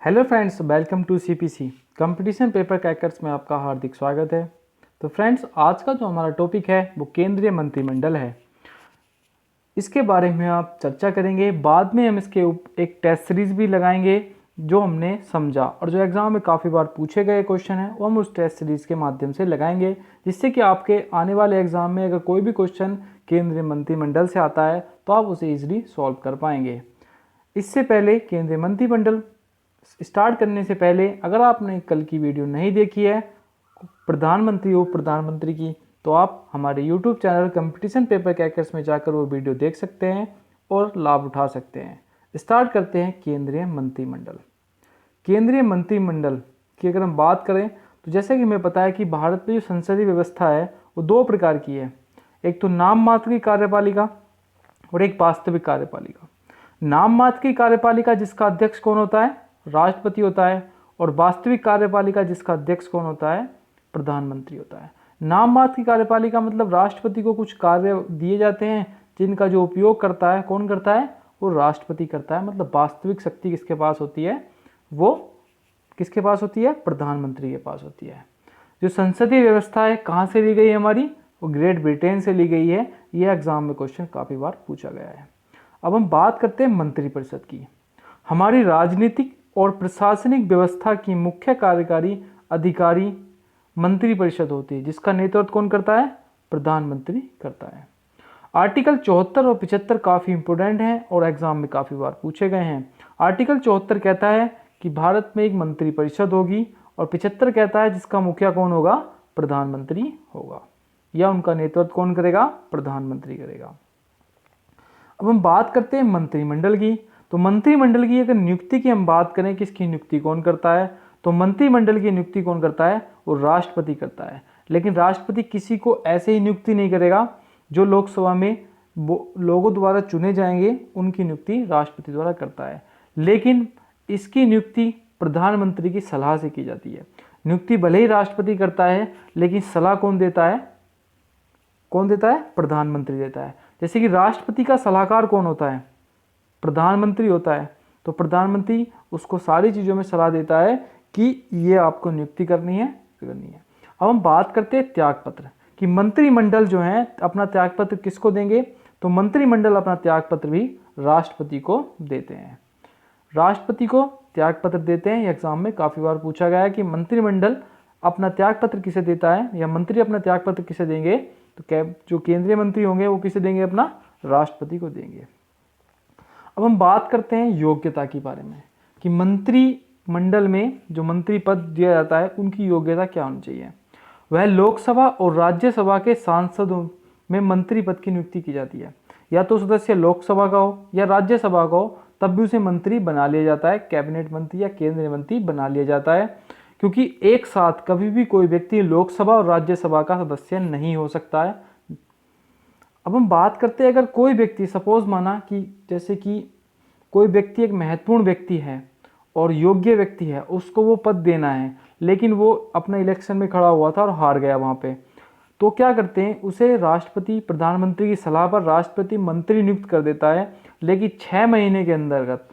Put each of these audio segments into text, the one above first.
Hello friends, welcome to CPC competition paper crackers में आपका हार्दिक स्वागत है। तो फ्रेंड्स, आज का जो हमारा टॉपिक है वो केंद्रीय मंत्रिमंडल है। इसके बारे में आप चर्चा करेंगे। बाद में हम इसके एक टेस्ट सीरीज भी लगाएंगे जो हमने समझा और जो एग्जाम में काफ़ी बार पूछे गए क्वेश्चन हैं वो हम उस टेस्ट सीरीज के माध्यम से लगाएंगे, जिससे कि आपके आने वाले एग्जाम में अगर कोई भी क्वेश्चन केंद्रीय मंत्रिमंडल से आता है तो आप उसे ईजिली सॉल्व कर पाएंगे। इससे पहले केंद्रीय मंत्रिमंडल स्टार्ट करने से पहले अगर आपने कल की वीडियो नहीं देखी है प्रधानमंत्री उप प्रधानमंत्री की, तो आप हमारे YouTube channel competition paper crackers में जाकर वो वीडियो देख सकते हैं और लाभ उठा सकते हैं। स्टार्ट करते हैं केंद्रीय मंत्रिमंडल। केंद्रीय मंत्रिमंडल की अगर हम बात करें तो जैसे कि हमें पता है कि भारत में जो संसदीय व्यवस्था है वो दो प्रकार की है। एक तो नाम मात्र की कार्यपालिका और एक वास्तविक कार्यपालिका। नाम मात्र की कार्यपालिका जिसका अध्यक्ष कौन होता है? राष्ट्रपति होता है। और वास्तविक कार्यपालिका जिसका अध्यक्ष कौन होता है? प्रधानमंत्री होता है। नाम मात्र की कार्यपालिका मतलब राष्ट्रपति को कुछ कार्य दिए जाते हैं जिनका जो उपयोग करता है कौन करता है? वो राष्ट्रपति करता है। मतलब वास्तविक शक्ति किसके पास होती है? वो किसके पास होती है? प्रधानमंत्री के पास होती है। जो संसदीय व्यवस्था है कहाँ से ली गई है हमारी? वो ग्रेट ब्रिटेन से ली गई है। यह एग्जाम में क्वेश्चन काफ़ी बार पूछा गया है। अब हम बात करते हैं मंत्रिपरिषद की। हमारी राजनीतिक और प्रशासनिक व्यवस्था की मुख्य कार्यकारी अधिकारी मंत्रिपरिषद होती है, जिसका नेतृत्व कौन करता है? प्रधानमंत्री करता है। आर्टिकल 74 और 75 काफ़ी इंपॉर्टेंट हैं और एग्जाम में काफ़ी बार पूछे गए हैं। आर्टिकल 74 कहता है कि भारत में एक मंत्रिपरिषद होगी और 75 कहता है जिसका मुखिया कौन होगा? प्रधानमंत्री होगा, या उनका नेतृत्व कौन करेगा? प्रधानमंत्री करेगा। अब हम बात करते हैं मंत्रिमंडल की। तो मंत्रिमंडल की अगर नियुक्ति की हम बात करें, किसकी नियुक्ति कौन करता है? तो मंत्रिमंडल की नियुक्ति कौन करता है? वो राष्ट्रपति करता है। लेकिन राष्ट्रपति किसी को ऐसे ही नियुक्ति नहीं करेगा। जो लोकसभा में लोगों द्वारा चुने जाएंगे उनकी नियुक्ति राष्ट्रपति द्वारा करता है। लेकिन इसकी नियुक्ति प्रधानमंत्री की सलाह से की जाती है। नियुक्ति भले ही राष्ट्रपति करता है लेकिन सलाह कौन देता है? कौन देता है? प्रधानमंत्री देता है। जैसे कि राष्ट्रपति का सलाहकार कौन होता है? प्रधानमंत्री होता है। तो प्रधानमंत्री उसको सारी चीज़ों में सलाह देता है कि ये आपको नियुक्ति करनी है। अब हम बात करते हैं त्यागपत्र कि मंत्रिमंडल जो है अपना त्यागपत्र किसको देंगे? तो मंत्रिमंडल अपना त्यागपत्र भी राष्ट्रपति को देते हैं। राष्ट्रपति को त्यागपत्र देते हैं। एग्जाम में काफ़ी बार पूछा गया है कि मंत्रिमंडल अपना त्यागपत्र किसे देता है या मंत्री अपना त्यागपत्र किसे देंगे? तो जो केंद्रीय मंत्री होंगे वो किसे देंगे? अपना राष्ट्रपति को देंगे। अब हम बात करते हैं योग्यता के बारे में कि मंत्रिमंडल में जो मंत्री पद दिया जाता है उनकी योग्यता क्या होनी चाहिए। वह लोकसभा और राज्यसभा के सांसदों में मंत्री पद की नियुक्ति की जाती है। या तो सदस्य लोकसभा का हो या राज्यसभा का हो, तब भी उसे मंत्री बना लिया जाता है। कैबिनेट मंत्री या केंद्रीय मंत्री बना लिया जाता है, क्योंकि एक साथ कभी भी कोई व्यक्ति लोकसभा और राज्यसभा का सदस्य नहीं हो सकता है। अब हम बात करते हैं अगर कोई व्यक्ति, सपोज माना कि जैसे कि कोई व्यक्ति एक महत्वपूर्ण व्यक्ति है और योग्य व्यक्ति है, उसको वो पद देना है, लेकिन वो अपना इलेक्शन में खड़ा हुआ था और हार गया वहाँ पे, तो क्या करते हैं? उसे राष्ट्रपति प्रधानमंत्री की सलाह पर राष्ट्रपति मंत्री नियुक्त कर देता है। लेकिन 6 महीने के अंतर्गत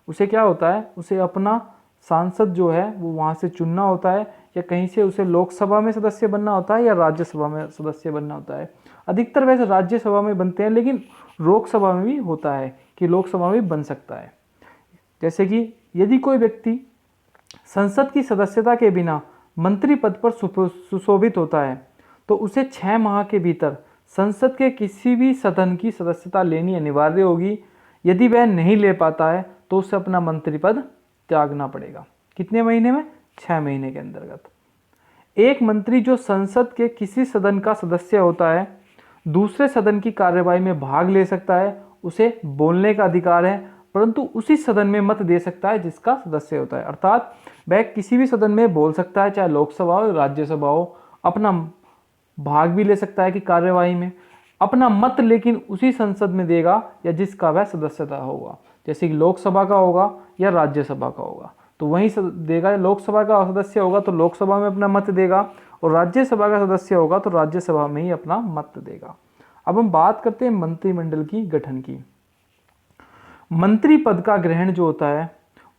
उसे क्या होता है? उसे अपना सांसद जो है वो वहाँ से चुनना होता है, या कहीं से उसे लोकसभा में सदस्य बनना होता है या राज्यसभा में सदस्य बनना होता है। अधिकतर वैसे राज्यसभा में बनते हैं, लेकिन लोकसभा में भी होता है कि लोकसभा में बन सकता है। जैसे कि यदि कोई व्यक्ति संसद की सदस्यता के बिना मंत्री पद पर सुशोभित होता है तो उसे 6 माह के भीतर संसद के किसी भी सदन की सदस्यता लेनी अनिवार्य होगी। यदि वह नहीं ले पाता है तो उसे अपना मंत्री पद त्यागना पड़ेगा। कितने महीने में? 6 महीने के अंतर्गत। एक मंत्री जो संसद के किसी सदन का सदस्य होता है दूसरे सदन की कार्यवाही में भाग ले सकता है। उसे बोलने का अधिकार है, परंतु उसी सदन में मत दे सकता है जिसका सदस्य होता है। अर्थात वह किसी भी सदन में बोल सकता है, चाहे लोकसभा हो राज्यसभा हो, अपना भाग भी ले सकता है कि कार्यवाही में, अपना मत लेकिन उसी संसद में देगा या जिसका वह सदस्यता होगा। जैसे कि लोकसभा का होगा या राज्यसभा का होगा तो वहीं देगा। लोकसभा का सदस्य होगा तो लोकसभा में अपना मत देगा, और राज्यसभा का सदस्य होगा तो राज्यसभा में ही अपना मत देगा। अब हम बात करते हैं मंत्रिमंडल की गठन की। मंत्री पद का ग्रहण जो होता है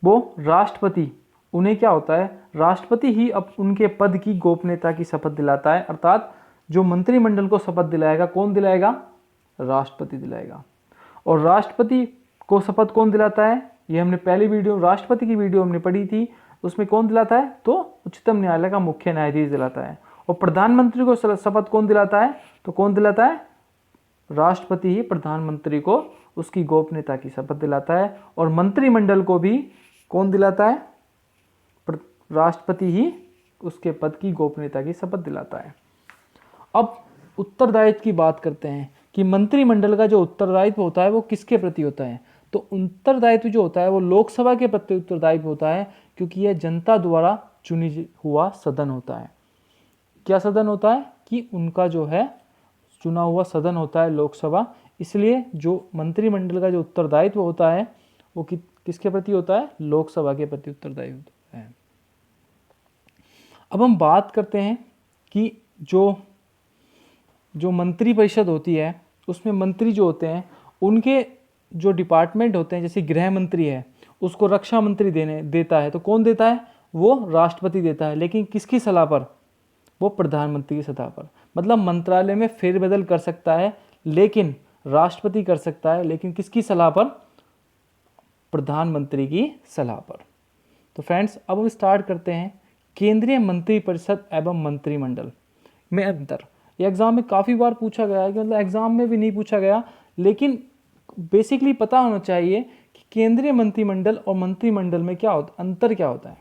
वो राष्ट्रपति उन्हें क्या होता है, राष्ट्रपति ही अब उनके पद की गोपनीयता की शपथ दिलाता है। अर्थात जो मंत्रिमंडल को शपथ दिलाएगा, कौन दिलाएगा, राष्ट्रपति दिलाएगा। और राष्ट्रपति को शपथ कौन दिलाता है, ये हमने पहली वीडियो, राष्ट्रपति की वीडियो हमने पढ़ी थी, उसमें कौन दिलाता है, तो उच्चतम न्यायालय का मुख्य न्यायाधीश दिलाता है। और प्रधानमंत्री को शपथ कौन दिलाता है, तो कौन दिलाता है, राष्ट्रपति ही प्रधानमंत्री को उसकी गोपनीयता की शपथ दिलाता है। और मंत्रिमंडल को भी कौन दिलाता है, राष्ट्रपति ही उसके पद की गोपनीयता की शपथ दिलाता है। अब उत्तरदायित्व की बात करते हैं कि मंत्रिमंडल का जो उत्तरदायित्व होता है वो किसके प्रति होता है। तो उत्तरदायित्व जो होता है वो लोकसभा के प्रति उत्तरदायित्व होता है, क्योंकि यह जनता द्वारा चुनी हुआ सदन होता है। क्या सदन होता है, कि उनका जो है चुना हुआ सदन होता है लोकसभा। इसलिए जो मंत्रिमंडल का जो उत्तरदायित्व होता है वो किसके प्रति होता है, लोकसभा के प्रति उत्तरदायित्व होता है। अब हम बात करते हैं कि जो मंत्रिपरिषद होती है उसमें मंत्री जो होते हैं उनके जो डिपार्टमेंट होते हैं, जैसे गृह मंत्री है उसको रक्षा मंत्री देता है, तो कौन देता है, वो राष्ट्रपति देता है। लेकिन किसकी सलाह पर, वो प्रधानमंत्री की सलाह पर। मतलब मंत्रालय में फेरबदल कर सकता है, लेकिन राष्ट्रपति कर सकता है, लेकिन किसकी सलाह पर, प्रधानमंत्री की सलाह पर। तो फ्रेंड्स, अब हम स्टार्ट करते हैं केंद्रीय मंत्रिपरिषद एवं मंत्रिमंडल में अंतर। ये एग्जाम में काफ़ी बार पूछा गया है, कि मतलब एग्जाम में भी नहीं पूछा गया, लेकिन बेसिकली पता होना चाहिए कि केंद्रीय मंत्रिमंडल और मंत्रिमंडल में क्या होता, अंतर क्या होता है।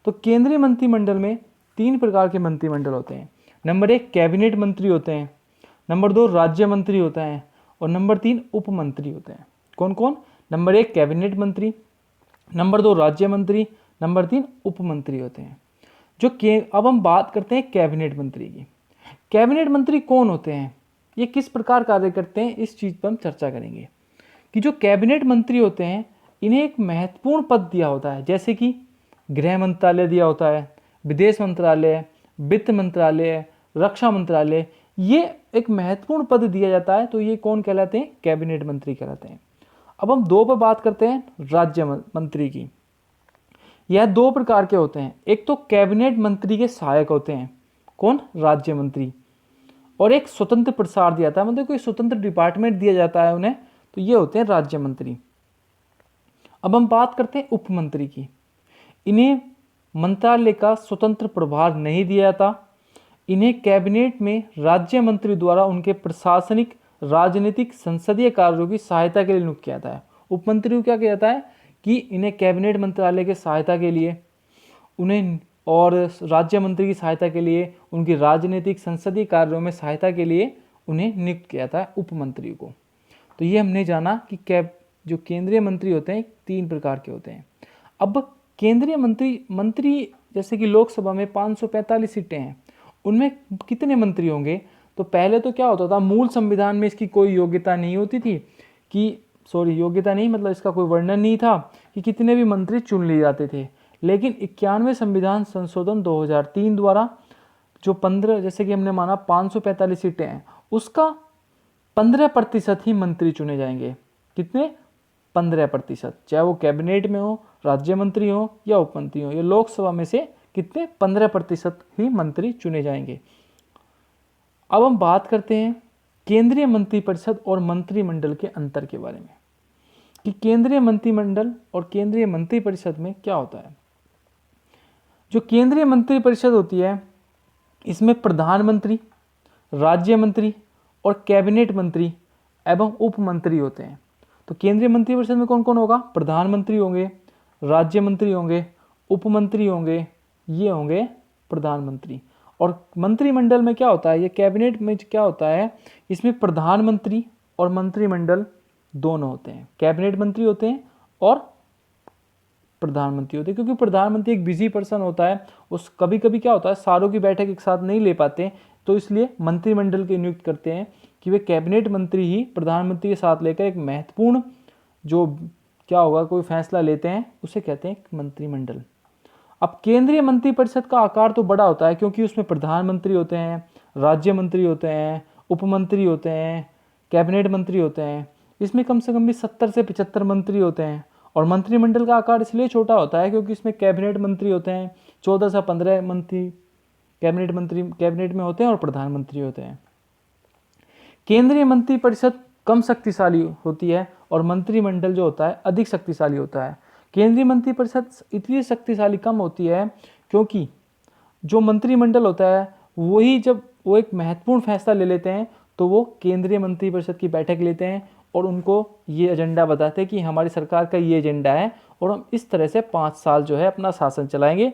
तो केंद्रीय मंत्रिमंडल में 3 प्रकार के मंत्रिमंडल होते हैं। नंबर 1 कैबिनेट मंत्री होते हैं, नंबर 2 राज्य मंत्री होते हैं, और नंबर 3 उप मंत्री होते हैं। कौन कौन, नंबर 1 कैबिनेट मंत्री, नंबर 2 राज्य मंत्री, नंबर 3 उप मंत्री होते हैं। अब हम बात करते हैं कैबिनेट मंत्री की। कैबिनेट मंत्री कौन होते हैं, ये किस प्रकार कार्य करते हैं, इस चीज़ पर हम चर्चा करेंगे। कि जो कैबिनेट मंत्री होते हैं इन्हें एक महत्वपूर्ण पद दिया होता है, जैसे कि गृह मंत्रालय दिया होता है, विदेश मंत्रालय, वित्त मंत्रालय, रक्षा मंत्रालय, ये एक महत्वपूर्ण पद दिया जाता है। तो ये कौन कहलाते हैं, कैबिनेट मंत्री कहलाते हैं। अब हम 2 पर बात करते हैं, राज्य मंत्री की। यह 2 प्रकार के होते हैं। एक तो कैबिनेट मंत्री के सहायक होते हैं, कौन, राज्य मंत्री, और एक स्वतंत्र प्रसार दिया जाता है, मतलब कोई स्वतंत्र डिपार्टमेंट दिया जाता है उन्हें, तो ये होते हैं राज्य मंत्री। अब हम बात करते हैं उप मंत्री की। इन्हें मंत्रालय का स्वतंत्र प्रभार नहीं दिया जाता। इन्हें कैबिनेट में राज्य मंत्री द्वारा उनके प्रशासनिक, राजनीतिक, संसदीय कार्यों की सहायता के लिए नियुक्त किया जाता है। उप मंत्री को क्या किया जाता है कि इन्हें कैबिनेट मंत्रालय के सहायता के लिए, उन्हें और राज्य मंत्री की सहायता के लिए, उनकी राजनीतिक, संसदीय कार्यों में सहायता के लिए उन्हें नियुक्त किया जाता है, उप मंत्री को। तो ये हमने जाना कि जो केंद्रीय मंत्री होते हैं 3 प्रकार के होते हैं। अब केंद्रीय मंत्री जैसे कि लोकसभा में 545 सीटें हैं, उनमें कितने मंत्री होंगे। तो पहले तो क्या होता था, मूल संविधान में इसकी कोई योग्यता नहीं होती थी कि, योग्यता नहीं मतलब इसका कोई वर्णन नहीं था कि कितने भी मंत्री चुन लिए जाते थे। लेकिन 91वें संविधान संशोधन 2003 द्वारा जो 15, जैसे कि हमने माना 545 सीटें हैं, उसका 15% ही मंत्री चुने जाएंगे। कितने, 15%, चाहे वो कैबिनेट में हो, राज्य मंत्री हो या उप मंत्री हो। ये लोकसभा में से कितने, 15% ही मंत्री चुने जाएंगे। अब हम बात करते हैं केंद्रीय मंत्रिपरिषद और मंत्रिमंडल के अंतर के बारे में, कि केंद्रीय मंत्रिमंडल और केंद्रीय मंत्रिपरिषद में क्या होता है। जो केंद्रीय मंत्रिपरिषद होती है इसमें प्रधानमंत्री, राज्य मंत्री और कैबिनेट मंत्री एवं उप मंत्री होते हैं। तो केंद्रीय मंत्रिपरिषद में कौन कौन होगा, प्रधानमंत्री होंगे, राज्य मंत्री होंगे, उप मंत्री होंगे, ये होंगे प्रधानमंत्री। और मंत्रिमंडल में क्या होता है, ये कैबिनेट में क्या होता है, इसमें प्रधानमंत्री और मंत्रिमंडल दोनों होते हैं। कैबिनेट मंत्री होते हैं और प्रधानमंत्री होते हैं, क्योंकि प्रधानमंत्री एक बिजी पर्सन होता है, उस कभी कभी क्या होता है सारों की बैठक एक साथ नहीं ले पाते, तो इसलिए मंत्रिमंडल के नियुक्त करते हैं कि वे कैबिनेट मंत्री ही प्रधानमंत्री के साथ लेकर एक महत्वपूर्ण जो क्या होगा कोई फैसला लेते हैं, उसे कहते हैं मंत्रिमंडल। अब केंद्रीय मंत्रिपरिषद का आकार तो बड़ा होता है, क्योंकि उसमें प्रधानमंत्री होते हैं, राज्य मंत्री होते हैं, उप मंत्री होते हैं, कैबिनेट मंत्री होते हैं। इसमें कम से कम भी 70 से 75 मंत्री होते हैं, और मंत्रिमंडल का आकार इसलिए छोटा होता है क्योंकि इसमें कैबिनेट मंत्री होते हैं, 14 से 15 मंत्री कैबिनेट में होते हैं और प्रधानमंत्री होते हैं। केंद्रीय मंत्रिपरिषद कम शक्तिशाली होती है और मंत्रिमंडल जो होता है अधिक शक्तिशाली होता है। केंद्रीय मंत्रिपरिषद इसलिए शक्तिशाली कम होती है क्योंकि जो मंत्रिमंडल होता है वही जब वो एक महत्वपूर्ण फैसला ले लेते हैं तो वो केंद्रीय मंत्रिपरिषद की बैठक लेते हैं और उनको ये एजेंडा बताते हैं कि हमारी सरकार का ये एजेंडा है और हम इस तरह से 5 साल जो है अपना शासन चलाएंगे।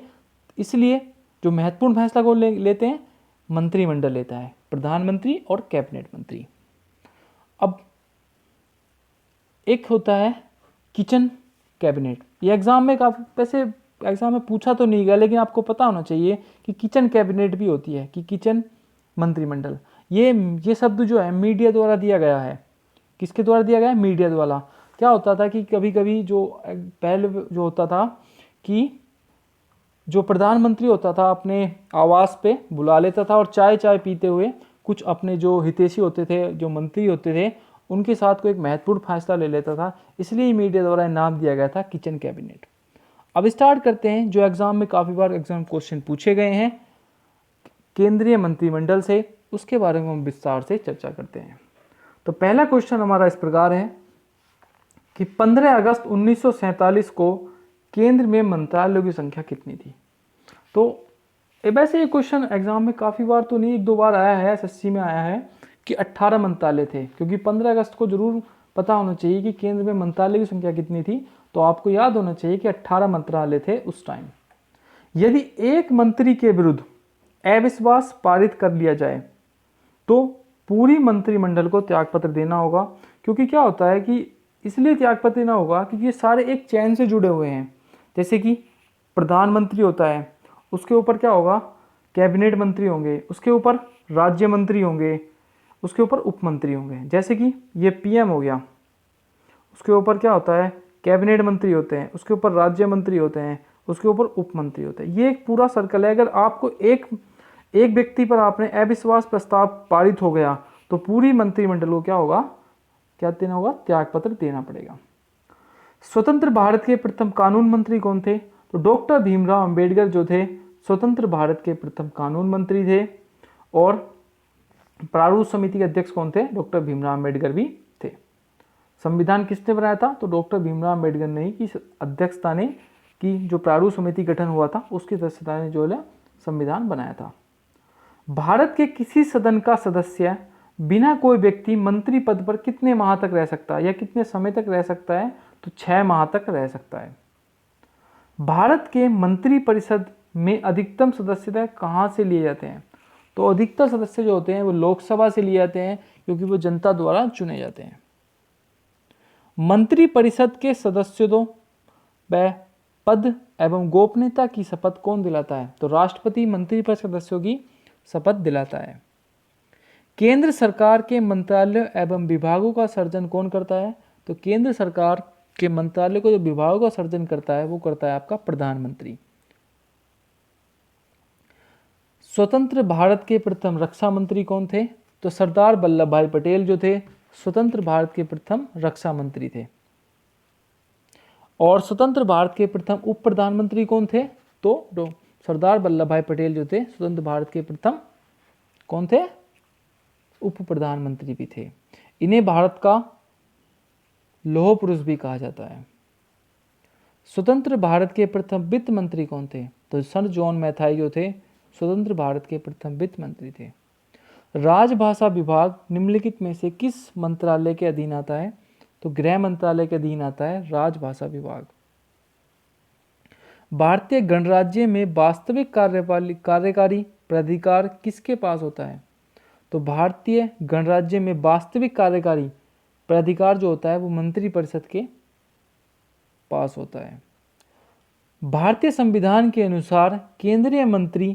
इसलिए जो महत्वपूर्ण फैसला को लेते हैं मंत्रिमंडल लेता है, प्रधानमंत्री और कैबिनेट मंत्री। अब एक होता है किचन कैबिनेट। ये एग्जाम में काफ़ी वैसे एग्जाम में पूछा तो नहीं गया लेकिन आपको पता होना चाहिए कि किचन कैबिनेट भी होती है कि किचन मंत्रिमंडल। ये शब्द जो है मीडिया द्वारा दिया गया है। किसके द्वारा दिया गया है? मीडिया द्वारा। क्या होता था कि कभी कभी जो पहले जो होता था कि जो प्रधानमंत्री होता था अपने आवास पे बुला लेता था और चाय पीते हुए कुछ अपने जो हितैषी होते थे, जो मंत्री होते थे, उनके साथ कोई एक महत्वपूर्ण फैसला ले लेता था। इसलिए मीडिया द्वारा नाम दिया गया था किचन कैबिनेट। अब स्टार्ट करते हैं जो एग्जाम में काफ़ी बार एग्जाम क्वेश्चन पूछे गए हैं केंद्रीय मंत्रिमंडल से, उसके बारे में हम विस्तार से चर्चा करते हैं। तो पहला क्वेश्चन हमारा इस प्रकार है कि 15 अगस्त 1947 को केंद्र में मंत्रालयों की संख्या कितनी थी? तो वैसे ये क्वेश्चन एग्जाम में काफ़ी बार तो नहीं, 1-2 बार आया है, एसएससी में आया है कि 18 मंत्रालय थे, क्योंकि 15 अगस्त को जरूर पता होना चाहिए कि केंद्र में मंत्रालय की संख्या कितनी थी। तो आपको याद होना चाहिए कि 18 मंत्रालय थे उस टाइम। यदि एक मंत्री के विरुद्ध अविश्वास पारित कर लिया जाए तो पूरी मंत्रिमंडल को त्यागपत्र देना होगा। क्योंकि क्या होता है कि इसलिए त्यागपत्र देना होगा क्योंकि ये सारे एक चैन से जुड़े हुए हैं। जैसे कि प्रधानमंत्री होता है, उसके ऊपर क्या होगा? कैबिनेट मंत्री होंगे, उसके ऊपर राज्य मंत्री होंगे, उसके ऊपर उपमंत्री होंगे। जैसे कि ये पीएम हो गया, उसके ऊपर क्या होता है? कैबिनेट मंत्री होते हैं, उसके ऊपर राज्य मंत्री होते हैं, उसके ऊपर उपमंत्री होते हैं। ये एक पूरा सर्कल है। अगर आपको एक व्यक्ति पर आपने अविश्वास प्रस्ताव पारित हो गया तो पूरी मंत्रिमंडल को क्या होगा? क्या देना होगा? त्यागपत्र देना पड़ेगा। स्वतंत्र भारत के प्रथम कानून मंत्री कौन थे? तो डॉक्टर भीमराव अंबेडकर जो थे स्वतंत्र भारत के प्रथम कानून मंत्री थे। और प्रारूप समिति के अध्यक्ष कौन थे? डॉक्टर भीमराव अंबेडकर भी थे। संविधान किसने बनाया था? तो डॉक्टर भीमराव अंबेडकर ने ही की अध्यक्षता ने की जो प्रारूप समिति गठन हुआ था उसकी अध्यक्षता ने जो है संविधान बनाया था। भारत के किसी सदन का सदस्य बिना कोई व्यक्ति मंत्री पद पर कितने माह तक रह सकता है या कितने समय तक रह सकता है? तो 6 माह तक रह सकता है। भारत के मंत्री परिषद में अधिकतम सदस्य कहाँ से लिए जाते हैं? तो अधिकतर सदस्य जो होते हैं वो लोकसभा से लिए जाते हैं क्योंकि वो जनता द्वारा चुने जाते हैं। मंत्री परिषद के सदस्यों व पद एवं गोपनीयता की शपथ कौन दिलाता है? तो राष्ट्रपति मंत्री परिषद सदस्यों की शपथ दिलाता है। केंद्र सरकार के मंत्रालय एवं विभागों का सर्जन कौन करता है? तो केंद्र सरकार के मंत्रालय को जो विभागों का सर्जन करता है वो करता है आपका प्रधानमंत्री। स्वतंत्र भारत के प्रथम रक्षा मंत्री कौन थे? तो सरदार वल्लभ भाई पटेल जो थे स्वतंत्र भारत के प्रथम रक्षा मंत्री थे। और स्वतंत्र भारत के प्रथम उप प्रधानमंत्री कौन थे? तो सरदार वल्लभ भाई पटेल जो थे स्वतंत्र भारत के प्रथम कौन थे? उप प्रधानमंत्री भी थे। इन्हें भारत का लौह पुरुष भी कहा जाता है। स्वतंत्र भारत के प्रथम वित्त मंत्री कौन थे? तो सर जॉन मैथाई जो थे स्वतंत्र भारत के प्रथम वित्त मंत्री थे। राजभाषा विभाग निम्नलिखित में से किस मंत्रालय के अधीन आता है? तो गृह मंत्रालय के अधीन आता है राजभाषा विभाग। भारतीय गणराज्य में वास्तविक कार्यकारी प्राधिकार किसके पास होता है? तो भारतीय गणराज्य में वास्तविक कार्यकारी प्राधिकार जो होता है वो मंत्रिपरिषद के पास होता है। भारतीय संविधान के अनुसार केंद्रीय मंत्री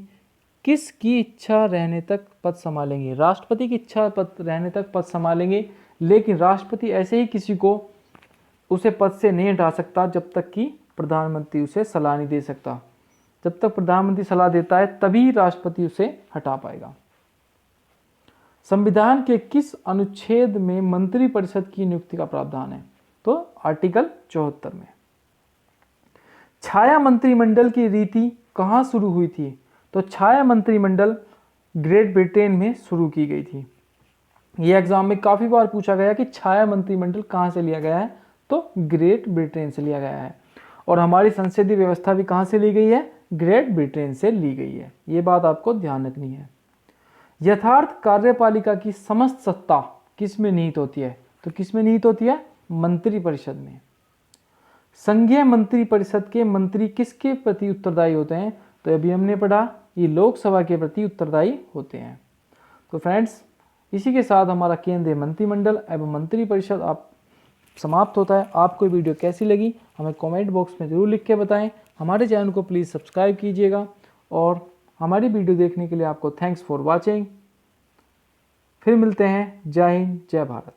किसकी इच्छा रहने तक पद संभालेंगे? राष्ट्रपति की इच्छा पद रहने तक पद संभालेंगे, लेकिन राष्ट्रपति ऐसे ही किसी को उसे पद से नहीं हटा सकता जब तक कि प्रधानमंत्री उसे सलाह नहीं दे सकता। जब तक प्रधानमंत्री सलाह देता है तभी राष्ट्रपति उसे हटा पाएगा। संविधान के किस अनुच्छेद में मंत्रिपरिषद की नियुक्ति का प्रावधान है? तो आर्टिकल 74 में। छाया मंत्रिमंडल की रीति कहाँ शुरू हुई थी? तो छाया मंत्रिमंडल ग्रेट ब्रिटेन में शुरू की गई थी। ये एग्जाम में काफ़ी बार पूछा गया कि छाया मंत्रिमंडल कहाँ से लिया गया है, तो ग्रेट ब्रिटेन से लिया गया है। और हमारी संसदीय व्यवस्था भी कहाँ से ली गई है? ग्रेट ब्रिटेन से ली गई है। ये बात आपको ध्यान रखनी है। यथार्थ कार्यपालिका की समस्त सत्ता किस में निहित होती है? तो किस में निहित होती है? मंत्रिपरिषद में। संघीय मंत्रिपरिषद के मंत्री किसके प्रति उत्तरदायी होते हैं? तो अभी हमने पढ़ा, ये लोकसभा के प्रति उत्तरदायी होते हैं। तो फ्रेंड्स, इसी के साथ हमारा केंद्रीय मंत्रिमंडल एवं मंत्रिपरिषद आप समाप्त होता है। आपको वीडियो कैसी लगी हमें कमेंट बॉक्स में ज़रूर लिख के बताएं। हमारे चैनल को प्लीज़ सब्सक्राइब कीजिएगा और हमारी वीडियो देखने के लिए आपको थैंक्स फॉर वॉचिंग। फिर मिलते हैं। जय हिंद, जय भारत।